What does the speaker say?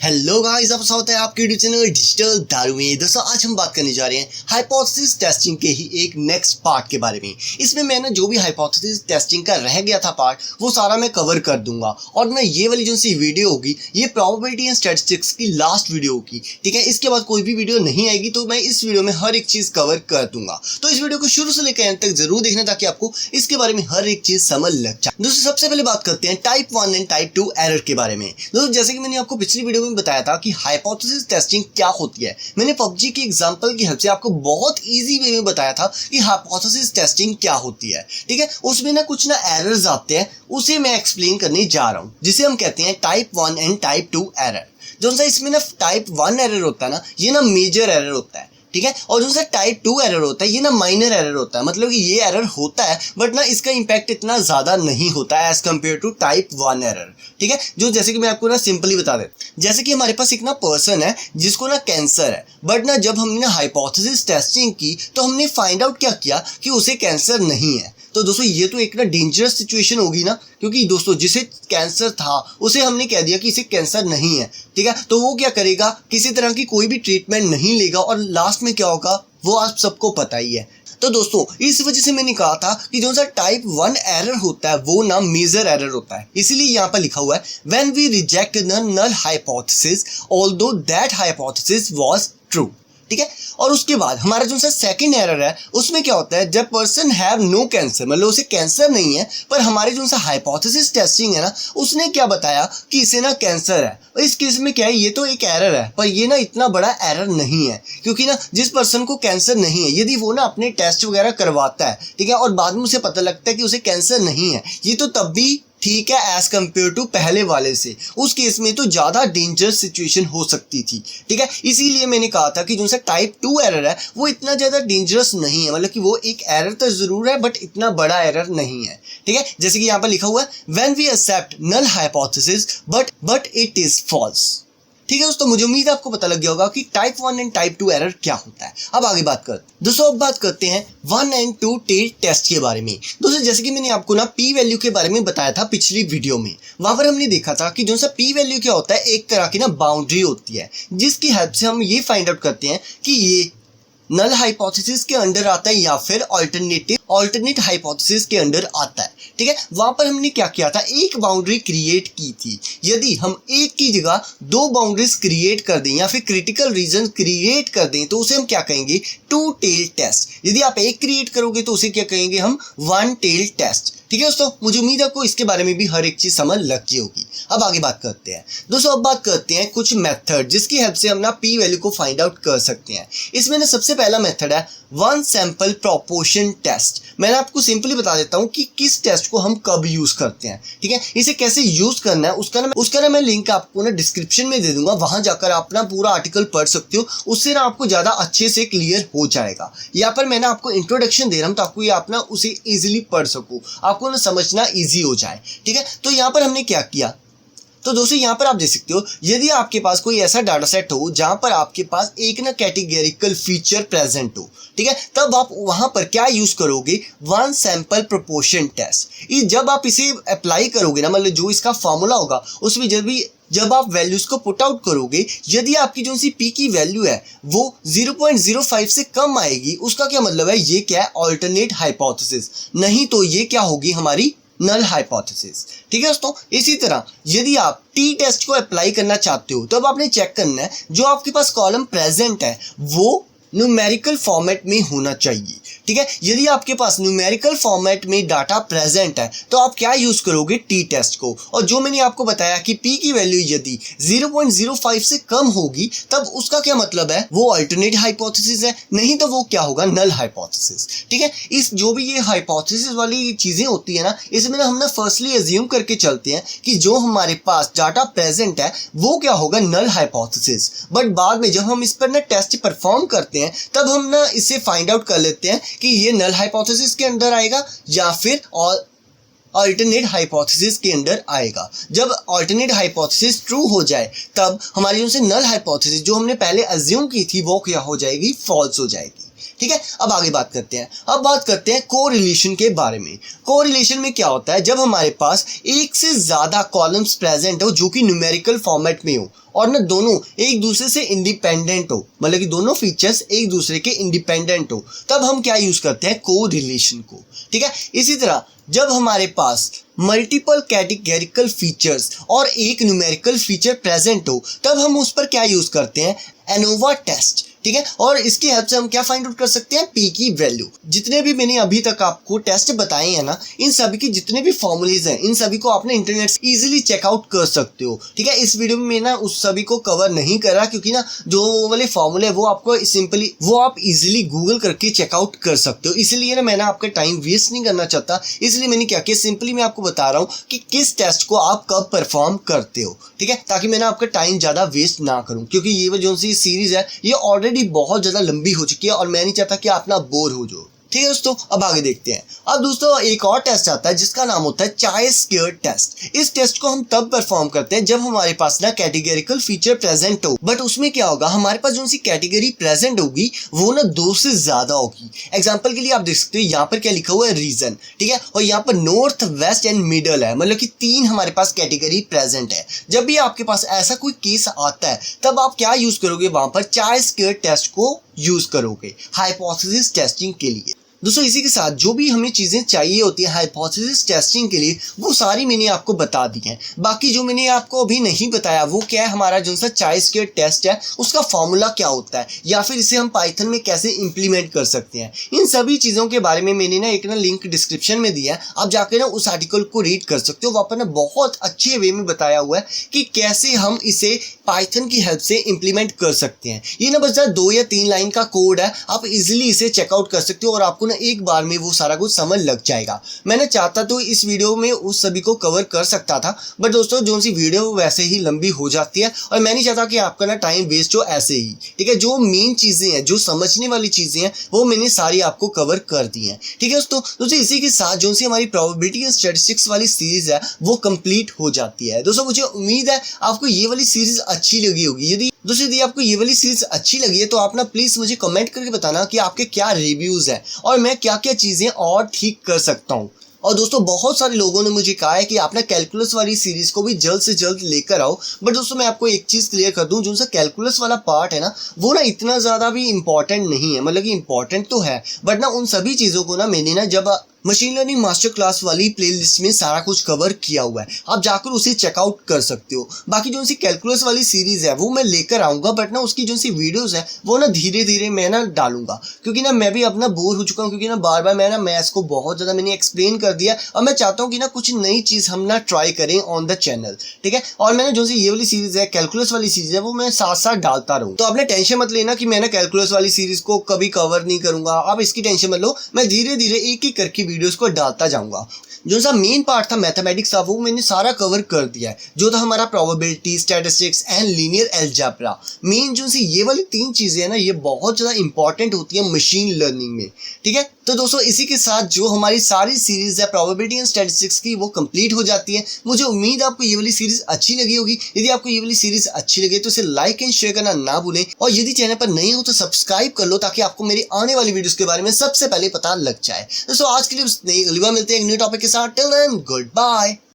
Hello guys, आप स्वागत है आपके यूट्यूब चैनल डिजिटल दारू में। दोस्तों आज हम बात करने जा रहे हैं हाइपोथेसिस टेस्टिंग के ही एक नेक्स्ट पार्ट के बारे में। इसमें मैंने जो भी हाइपोथेसिस टेस्टिंग का रह गया था पार्ट, वो सारा मैं कवर कर दूंगा। और ना ये वाली जो सी वीडियो होगी, ये प्रोबेबिलिटी एंड स्टैटिस्टिक्स की लास्ट वीडियो होगी, ठीक है। इसके बाद कोई भी वीडियो नहीं आएगी, तो मैं इस वीडियो में हर एक चीज कवर कर दूंगा। तो इस वीडियो को शुरू से लेकर एंड तक जरूर देखना, ताकि आपको इसके बारे में हर एक चीज समझ लग जाए। दोस्तों सबसे पहले बात करते हैं टाइप 1 एंड टाइप 2 एरर के बारे में। दोस्तों जैसे कि मैंने आपको पिछली वीडियो में बताया था कि हाइपोथेसिस टेस्टिंग क्या होती है, मैंने पबजी के एग्जांपल की हेल्प से आपको बहुत इजी वे में बताया था कि हाइपोथेसिस टेस्टिंग क्या होती है, ठीक है। उसमें ना कुछ ना एरर्स आते हैं, उसे मैं एक्सप्लेन करने जा रहा हूं, जिसे हम कहते हैं टाइप 1 एंड टाइप 2 एरर। जो सा इसमें ना टाइप 1 एरर होता है ना, ये ना मेजर एरर होता है, ठीक है। और जो सा टाइप 2 एरर होता है, ये ना माइनर एरर होता है। मतलब कि ये एरर होता है, बट ना इसका इंपैक्ट इतना ज्यादा नहीं होता है as compare to type 1 error, ठीक है। जो जैसे कि मैं आपको ना सिंपली बता दें, जैसे कि हमारे पास एक ना पर्सन है जिसको ना कैंसर है, बट ना जब हमने ना हाइपोथेसिस टेस्टिंग की, तो हमने फाइंड आउट क्या किया कि उसे कैंसर नहीं है। तो दोस्तों ये तो एक ना डेंजरस सिचुएशन होगी ना, क्योंकि दोस्तों जिसे कैंसर था उसे हमने कह दिया कि इसे कैंसर नहीं है, ठीक है। तो वो क्या करेगा, किसी तरह की कोई भी ट्रीटमेंट नहीं लेगा, और लास्ट में क्या होगा वो आप सबको पता ही है। तो दोस्तों इस वजह से मैंने कहा था कि जो सा टाइप 1 एरर होता है वो ना मेजर एरर होता है। इसीलिए यहाँ पर लिखा हुआ है when we reject the null hypothesis although that hypothesis was true, ठीक है। और उसके बाद हमारा जो सा सेकंड एरर है, उसमें क्या होता है, जब पर्सन हैव नो कैंसर, मतलब उसे कैंसर नहीं है, पर हमारे जो सा हाइपोथेसिस टेस्टिंग है ना, उसने क्या बताया कि इसे ना कैंसर है। और इस केस में क्या है, ये तो एक एरर है, पर ये ना इतना बड़ा एरर नहीं है, क्योंकि ना जिस पर्सन को कैंसर नहीं है, यदि वो ना अपने टेस्ट वगैरह करवाता है, ठीक है, और बाद में उसे पता लगता है कि उसे कैंसर नहीं है, ये तो तब भी ठीक है एज कम्पेयर टू पहले वाले से। उस केस में तो ज्यादा डेंजरस सिचुएशन हो सकती थी, ठीक है। इसीलिए मैंने कहा था कि जो सा टाइप 2 एरर है वो इतना ज्यादा डेंजरस नहीं है, मतलब कि वो एक एरर तो जरूर है, बट इतना बड़ा एरर नहीं है, ठीक है। जैसे कि यहाँ पर लिखा हुआ है when we accept null hypothesis but it is false, ठीक है। दोस्तों मुझे उम्मीद है आपको पता लग गया होगा कि टाइप 1 एंड टाइप 2 एरर क्या होता है। अब आगे बात करते हैं दोस्तों, अब बात करते हैं 1 एंड 2 टेस्ट के बारे में। दोस्तों जैसे कि मैंने आपको ना पी वैल्यू के बारे में बताया था पिछली वीडियो में, वहां पर हमने देखा था कि जो सा पी वैल्यू क्या होता है, एक तरह की ना बाउंड्री होती है, जिसकी हेल्प से हम ये फाइंड आउट करते हैं कि ये नल हाइपोथेसिस के अंडर आता है या फिर ऑल्टरनेट हाइपोथेसिस के अंडर आता है, ठीक है। वहां पर हमने क्या किया था, एक बाउंड्री क्रिएट की थी। यदि हम एक की जगह 2 बाउंड्रीज क्रिएट कर दें या फिर क्रिटिकल रीजन क्रिएट कर दें, तो उसे हम क्या कहेंगे, 2 टेल टेस्ट। यदि आप एक क्रिएट करोगे तो उसे क्या कहेंगे हम, 1 टेल टेस्ट, ठीक है। दोस्तों मुझे उम्मीद है आपको इसके बारे में भी हर एक चीज समझ लग गई होगी। अब आगे बात करते हैं दोस्तों, अब बात करते हैं कुछ मेथड जिसकी हेल्प से हम ना पी वैल्यू को फाइंड आउट कर सकते हैं। इसमें ना सबसे पहला मेथड है 1 सैंपल प्रोपोर्शन टेस्ट। मैंने आपको सिंपली बता देता हूं कि किस टेस्ट को हम कब यूज करते हैं, ठीक है। इसे कैसे यूज करना है उसका ना मैं लिंक आपको ना डिस्क्रिप्शन में दे दूंगा, वहां जाकर आप ना पूरा आर्टिकल पढ़ सकते हो, उससे ना आपको ज्यादा अच्छे से क्लियर हो जाएगा। यहाँ पर मैंने आपको इंट्रोडक्शन दे रहा हूँ ताकि ये आप ना उसे इजिली पढ़ सको, आपको ना समझना इजी हो जाए, ठीक है। तो यहाँ पर हमने क्या किया, तो दोस्तों यहाँ पर आप देख सकते हो, यदि आपके पास कोई ऐसा डाटा सेट हो जहां पर आपके पास एक ना कैटेगरिकल फीचर प्रेजेंट हो, ठीक है, तब आप वहां पर क्या यूज करोगे, 1 सैंपल प्रोपोर्शन टेस्ट। जब आप इसे अप्लाई करोगे ना, मतलब जो इसका फॉर्मूला होगा उसमें जब आप वैल्यूज को पुट आउट करोगे, यदि आपकी जो सी पी की वैल्यू है वो 0.05 से कम आएगी, उसका क्या मतलब है, ये क्या है, ऑल्टरनेट हाइपोथेसिस, नहीं तो ये क्या होगी, हमारी नल हाइपोथेसिस, ठीक है। दोस्तों इसी तरह यदि आप टी टेस्ट को अप्लाई करना चाहते हो, तो अब आपने चेक करना है जो आपके पास कॉलम प्रेजेंट है वो न्यूमेरिकल फॉर्मेट में होना चाहिए, ठीक है। यदि आपके पास न्यूमेरिकल फॉर्मेट में डाटा प्रेजेंट है, तो आप क्या यूज करोगे, टी टेस्ट को। और जो मैंने आपको बताया कि पी की वैल्यू यदि 0.05 से कम होगी, तब उसका क्या मतलब है, वो अल्टरनेट हाइपोथेसिस है, नहीं तो वो क्या होगा, नल हाइपोथेसिस, ठीक है। इस जो भी ये हाइपोथेसिस वाली चीजें होती है ना, इसमें ना हम ना फर्स्टली अज्यूम करके चलते हैं कि जो हमारे पास डाटा प्रेजेंट है वो क्या होगा, नल हाइपोथेसिस। बट बाद में जब हम इस पर ना टेस्ट परफॉर्म करते हैं, तब हम ना इसे फाइंड आउट कर लेते हैं कि ये नल हाइपोथेसिस के अंदर आएगा या फिर अल्टरनेट हाइपोथेसिस के अंदर आएगा। जब अल्टरनेट हाइपोथेसिस ट्रू हो जाए, तब हमारी जो से नल हाइपोथेसिस जो हमने पहले अज्यूम की थी वो क्या हो जाएगी, फॉल्स हो जाएगी, ठीक है, अब आगे बात करते हैं। अब बात करते हैं कोरिलेशन के बारे में। कोरिलेशन में क्या होता है, जब हमारे पास एक से ज्यादा कॉलम्स प्रेजेंट हो जो कि न्यूमेरिकल फॉर्मेट में हो और ना दोनों एक दूसरे से इंडिपेंडेंट हो, मतलब कि दोनों फीचर्स एक दूसरे के इंडिपेंडेंट हो, तब हम क्या यूज करते हैं, कोरिलेशन को। ठीक है, इसी तरह जब हमारे पास मल्टीपल कैटेगरिकल फीचर्स और एक न्यूमेरिकल फीचर प्रेजेंट हो, तब हम उस पर क्या यूज करते हैं, एनोवा टेस्ट। ठीक है, और इसकी हेल्प से हम क्या फाइंड आउट कर सकते हैं, पी की वैल्यू। जितने भी मैंने अभी तक आपको टेस्ट बताए हैं ना, इन सभी के जितने भी फॉर्मूलेज हैं, इन सभी को आपने इंटरनेट से इजीली चेकआउट कर सकते हो। ठीक है, इस वीडियो में मैं ना उस सभी को कवर नहीं कर रहा, क्योंकि ना जो वाले फॉर्मूले वो आपको सिंपली वो आप इजीली गूगल करके चेकआउट कर सकते हो। इसलिए ना मैंने आपका टाइम वेस्ट नहीं करना चाहता, इसलिए मैंने क्या किया, सिंपली मैं आपको बता रहा हूँ कि किस टेस्ट को आप कब परफॉर्म करते हो। ठीक है, ताकि मैं ना आपका टाइम ज्यादा वेस्ट ना करूँ, क्योंकि ये जो सी सीरीज है ये ऑलरेडी बहुत ज्यादा लंबी हो चुकी है और मैं नहीं चाहता कि आप ना बोर हो जाओ। ठीक है दोस्तों, अब आगे देखते हैं। अब दोस्तों एक और टेस्ट आता है जिसका नाम होता है चाय स्क्वेयर टेस्ट। इस टेस्ट को हम तब परफॉर्म करते हैं जब हमारे पास ना कैटेगरिकल फीचर प्रेजेंट हो, बट उसमें क्या होगा, हमारे पास जो सी कैटेगरी प्रेजेंट होगी वो ना 2 से ज्यादा होगी। एग्जांपल के लिए आप देख सकते हो यहाँ पर क्या लिखा हुआ है, रीजन। ठीक है, और यहाँ पर नॉर्थ, वेस्ट एंड मिडल है, मतलब कि 3 हमारे पास कैटेगरी प्रेजेंट है। जब भी आपके पास ऐसा कोई केस आता है तब आप क्या यूज करोगे, वहां पर चाय स्क्वेयर टेस्ट को यूज करोगे हाइपोथेसिस टेस्टिंग के लिए। दोस्तों इसी के साथ जो भी हमें चीजें चाहिए होती है हाइपोथेसिस टेस्टिंग के लिए, वो सारी मैंने आपको बता दी हैं। बाकी जो मैंने आपको अभी नहीं बताया वो क्या है, हमारा जो सा चाय स्क्वेयर टेस्ट है उसका फॉर्मूला क्या होता है, या फिर इसे हम पाइथन में कैसे इंप्लीमेंट कर सकते हैं। इन सभी चीजों के बारे में मैंने ना एक ना लिंक डिस्क्रिप्शन में दिया है, आप जाकर ना उस आर्टिकल को रीड कर सकते हो। वहां पर ना बहुत अच्छे वे में बताया हुआ है कि कैसे हम इसे पाइथन की हेल्प से इंप्लीमेंट कर सकते हैं। ये ना बस 2 या 3 लाइन का कोड है, आप इजीली इसे चेकआउट कर सकते हो और आपको ना एक बार में वो सारा कुछ समझ लग जाएगा। मैंने चाहता तो इस वीडियो में उस सभी को कवर कर सकता था, बट दोस्तों जो सी वीडियो वैसे ही लंबी हो जाती है और मैं नहीं चाहता कि आपका ना टाइम वेस्ट हो ऐसे ही। ठीक है, जो मेन चीजें हैं, जो समझने वाली चीजें हैं, वो मैंने सारी आपको कवर कर दी हैं। ठीक है दोस्तों इसी के साथ जो सी हमारी प्रोबेबिलिटी एंड स्टैटिस्टिक्स वाली सीरीज है वो कंप्लीट हो जाती है। दोस्तों मुझे उम्मीद है आपको ये वाली सीरीज अच्छी लगी होगी। यदि आपको ये वाली सीरीज अच्छी लगी है तो आप ना प्लीज मुझे कमेंट करके बताना कि आपके क्या रिव्यूज है और मैं क्या क्या चीजें और ठीक कर सकता हूँ। और दोस्तों बहुत सारे लोगों ने मुझे कहा है कि आप ना कैलकुलस वाली सीरीज को भी जल्द से जल्द लेकर आओ, बट दोस्तों मैं आपको एक चीज क्लियर कर दूं, जो सा कैलकुलस वाला पार्ट है ना वो ना इतना ज्यादा भी इंपॉर्टेंट नहीं है, मतलब कि इंपॉर्टेंट तो है, बट ना उन सभी चीजों को ना मैंने ना जब मशीन लर्निंग मास्टर क्लास वाली प्लेलिस्ट में सारा कुछ कवर किया हुआ है, आप जाकर उसे चेकआउट कर सकते हो। बाकी जो सी कैलकुलस वाली सीरीज है वो मैं लेकर आऊंगा, बट ना उसकी जो सी वीडियोस है वो ना धीरे धीरे मैं ना डालूंगा, क्योंकि ना मैं भी अपना बोर हो चुका हूँ, क्योंकि ना बार बार मैं ना मैथ्स को बहुत ज्यादा मैंने एक्सप्लेन कर दिया और मैं चाहता हूँ कि ना कुछ नई चीज हम ना ट्राई करें ऑन द चैनल। ठीक है, और मैंने जो सी ये वाली सीरीज है कैलकुलस वाली सीरीज है वो मैं साथ साथ डालता रहूँ। तो आपने टेंशन मत लेना कि मैं ना कैलकुलस वाली सीरीज को कभी कवर नहीं करूंगा, आप इसकी टेंशन मत लो, मैं धीरे धीरे एक एक करके वीडियोस को डालता जाऊंगा। जो सा मेन पार्ट था मैथमेटिक्स का वो मैंने सारा कवर कर दिया है, जो था हमारा probability, statistics and linear algebra. Main जो सी ये वाली 3 चीजें है ना ये बहुत ज्यादा इंपॉर्टेंट होती है मशीन लर्निंग में। ठीक है, तो दोस्तों इसी के साथ जो हमारी सारी सीरीज है प्रोबेबिलिटी एंड स्टैटिस्टिक्स की वो कंप्लीट हो जाती है। मुझे उम्मीद है आपको ये वाली सीरीज अच्छी लगी होगी। यदि आपको ये वाली सीरीज अच्छी लगे तो इसे लाइक एंड शेयर करना ना भूलें, और यदि चैनल पर नए हो तो सब्सक्राइब कर लो ताकि आपको मेरी आने वाली वीडियोस के बारे में सबसे पहले पता लग जाए। दोस्तों आज के लिए बस नहीं, अगली बार मिलते हैं एक न्यू टॉपिक के साथ। Till then good bye.